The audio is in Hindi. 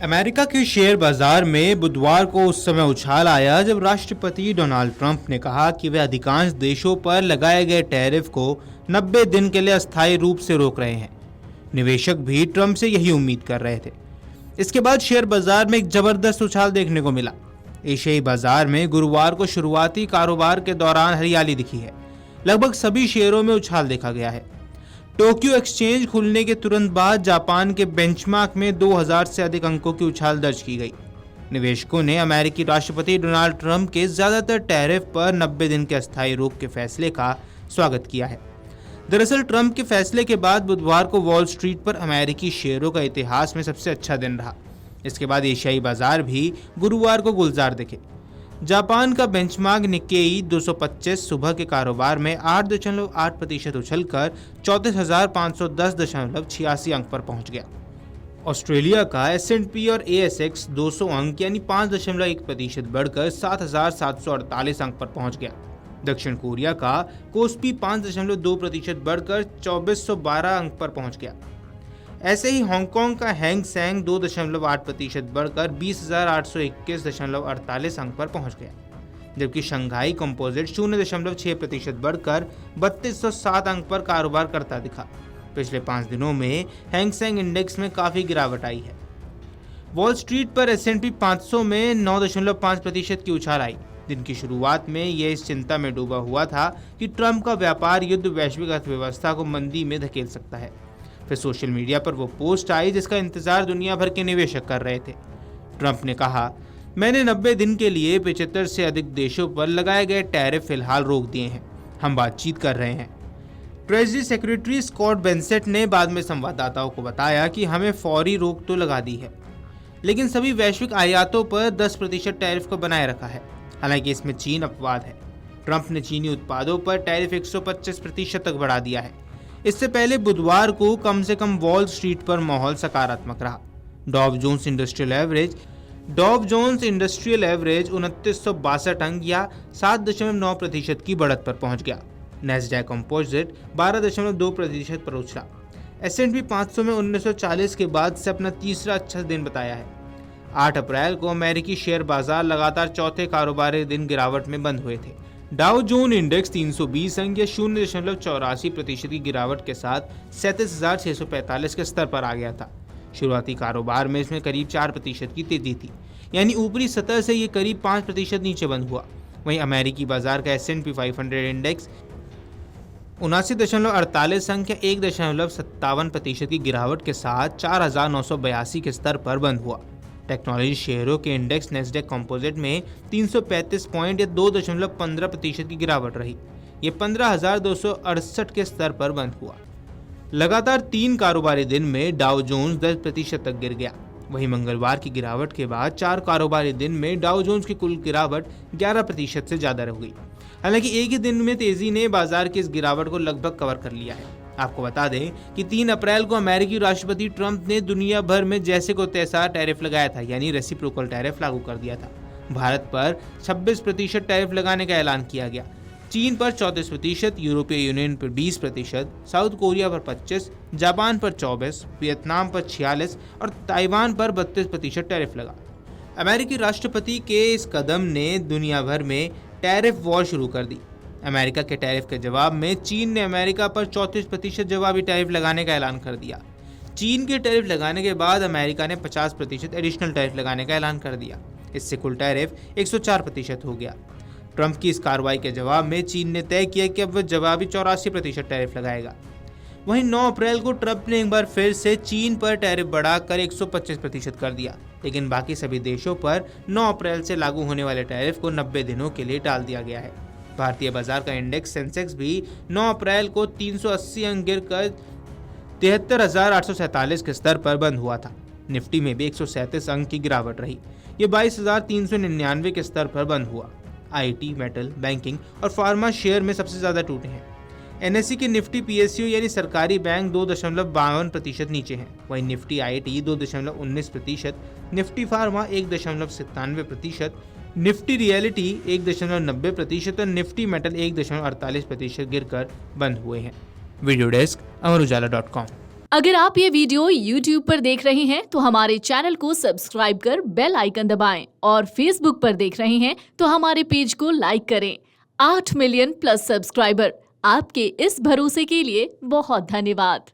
अमेरिका के शेयर बाजार में बुधवार को उस समय उछाल आया जब राष्ट्रपति डोनाल्ड ट्रंप ने कहा कि वे अधिकांश देशों पर लगाए गए टैरिफ को 90 दिन के लिए अस्थायी रूप से रोक रहे हैं। निवेशक भी ट्रंप से यही उम्मीद कर रहे थे। इसके बाद शेयर बाजार में एक जबरदस्त उछाल देखने को मिला। एशियाई बाजार में गुरुवार को शुरुआती कारोबार के दौरान हरियाली दिखी है। लगभग सभी शेयरों में उछाल देखा गया है। टोक्यो एक्सचेंज खुलने के तुरंत बाद जापान के बेंचमार्क में 2000 से अधिक अंकों की उछाल दर्ज की गई। निवेशकों ने अमेरिकी राष्ट्रपति डोनाल्ड ट्रंप के ज्यादातर टैरिफ पर 90 दिन के अस्थायी रोक के फैसले का स्वागत किया है। दरअसल ट्रंप के फैसले के बाद बुधवार को वॉल स्ट्रीट पर अमेरिकी शेयरों का इतिहास में सबसे अच्छा दिन रहा। इसके बाद एशियाई बाजार भी गुरुवार को गुलजार दिखे। जापान का बेंचमार्क निक्केई 225 सुबह के कारोबार में 8.8% उछलकर 34,510.86 अंक पर पहुंच गया। ऑस्ट्रेलिया का S&P और ASX 200 अंक यानी 5.1% बढ़कर 7,748 अंक पर पहुंच गया। दक्षिण कोरिया का कोस्पी 5.2% बढ़कर 2412 अंक पर पहुंच गया। ऐसे ही हांगकांग का हैंग सेंग 2.8% बढ़कर 20,821.48 अंक पर पहुंच गया, जबकि शंघाई कंपोजिट 0.6% बढ़कर 3207 अंक पर कारोबार करता दिखा। पिछले 5 दिनों में हैंग सेंग इंडेक्स में काफी गिरावट आई है। वॉल स्ट्रीट पर S&P 500 में 9.5% की उछाल आई। दिन की शुरुआत में यह इस चिंता में डूबा हुआ था कि ट्रंप का व्यापार युद्ध वैश्विक अर्थव्यवस्था को मंदी में धकेल सकता है। फिर सोशल मीडिया पर वो पोस्ट आई जिसका इंतजार दुनिया भर के निवेशक कर रहे थे। ट्रंप ने कहा, मैंने 90 दिन के लिए 75 से अधिक देशों पर लगाए गए टैरिफ फिलहाल रोक दिए हैं। हम बातचीत कर रहे हैं। ट्रेजरी सेक्रेटरी स्कॉट बेंसेट ने बाद में संवाददाताओं को बताया कि हमें फौरी रोक तो लगा दी है, लेकिन सभी वैश्विक आयातों पर 10% टैरिफ को बनाए रखा है। हालांकि इसमें चीन अपवाद है। ट्रंप ने चीनी उत्पादों पर टैरिफ 125% तक बढ़ा दिया है। इससे पहले बुधवार को कम से कम वॉल स्ट्रीट पर माहौल सकारात्मक रहा। डॉव जोन्स इंडस्ट्रियल एवरेज 2962 अंक या 7.9% की बढ़त पर पहुंच गया। नैस्डैक कंपोजिट 12.2% पर उछला। S&P 500 में 1940 के बाद से अपना तीसरा अच्छा दिन बताया है। 8 अप्रैल को अमेरिकी शेयर बाजार लगातार चौथे कारोबारी दिन गिरावट में बंद हुए थे। डाउ जोन इंडेक्स 320 अंक या 0.84% की गिरावट के साथ 37,645 के स्तर पर आ गया था। शुरुआती कारोबार में इसमें करीब 4% की तेजी थी, यानी ऊपरी सतह से ये करीब 5% नीचे बंद हुआ। वहीं अमेरिकी बाजार का S&P 500 इंडेक्स 79.48 अंक या 1.57% की गिरावट के साथ 4,982 के स्तर पर बंद हुआ। टेक्नोलॉजी शेयरों के इंडेक्स नेस्डैक कंपोजिट में 335 पॉइंट या 2.15% की गिरावट रही। ये 15,268 के स्तर पर बंद हुआ। लगातार 3 कारोबारी दिन में डाउ जोन्स 10% तक गिर गया। वहीं मंगलवार की गिरावट के बाद 4 कारोबारी दिन में डाउ जोन्स की कुल गिरावट 11% से ज्यादा रह गई। हालांकि एक ही दिन में तेजी ने बाजार की इस गिरावट को लगभग कवर कर लिया है। आपको बता दें कि 3 अप्रैल को अमेरिकी राष्ट्रपति ट्रंप ने दुनिया भर में जैसे को तैसा टैरिफ लगाया था, यानी रेसिप्रोकल टैरिफ लागू कर दिया था। भारत पर 26% टैरिफ लगाने का ऐलान किया गया। चीन पर 34%, यूरोपीय यूनियन पर 20%, साउथ कोरिया पर 25%, जापान पर 24%, वियतनाम पर 46% और ताइवान पर 32% टैरिफ लगा। अमेरिकी राष्ट्रपति के इस कदम ने दुनिया भर में टैरिफ वॉर शुरू कर दी। अमेरिका के टैरिफ के जवाब में चीन ने अमेरिका पर 34% जवाबी टैरिफ लगाने का ऐलान कर दिया। चीन के टैरिफ लगाने के बाद अमेरिका ने 50% एडिशनल टैरिफ लगाने का ऐलान कर दिया। इससे कुल टैरिफ 104% हो गया। ट्रंप की इस कार्रवाई के जवाब में चीन ने तय किया कि अब वह जवाबी 84% टैरिफ लगाएगा। वहीं 9 अप्रैल को ट्रंप ने एक बार फिर से चीन पर टैरिफ बढ़ाकर 125% कर दिया, लेकिन बाकी सभी देशों पर 9 अप्रैल से लागू होने वाले टैरिफ को 90 दिनों के लिए टाल दिया गया है। भारतीय बाजार का इंडेक्स सेंसेक्स भी 9 अप्रैल को 380 अंक गिरकर 73,847 के स्तर पर बंद हुआ था। निफ्टी में भी 137 अंक की गिरावट रही। ये 22,399 के स्तर पर बंद हुआ। IT, मेटल, बैंकिंग और फार्मा शेयर में सबसे ज्यादा टूटे हैं। NSE के निफ्टी PSU यानी सरकारी बैंक 2.52% नीचे हैं। वहीं Nifty IT 2.19%, Nifty pharma 1.97%, Nifty reality 1.90% और निफ्टी मेटल 1.48% गिरकर बंद हुए हैं। वीडियो डेस्क अमर उजाला.com। अगर आप ये वीडियो YouTube पर देख रहे हैं तो हमारे चैनल को सब्सक्राइब कर बेल आइकन दबाएं और Facebook पर देख रहे हैं तो हमारे पेज को लाइक करें। 8 मिलियन प्लस सब्सक्राइबर, आपके इस भरोसे के लिए बहुत धन्यवाद।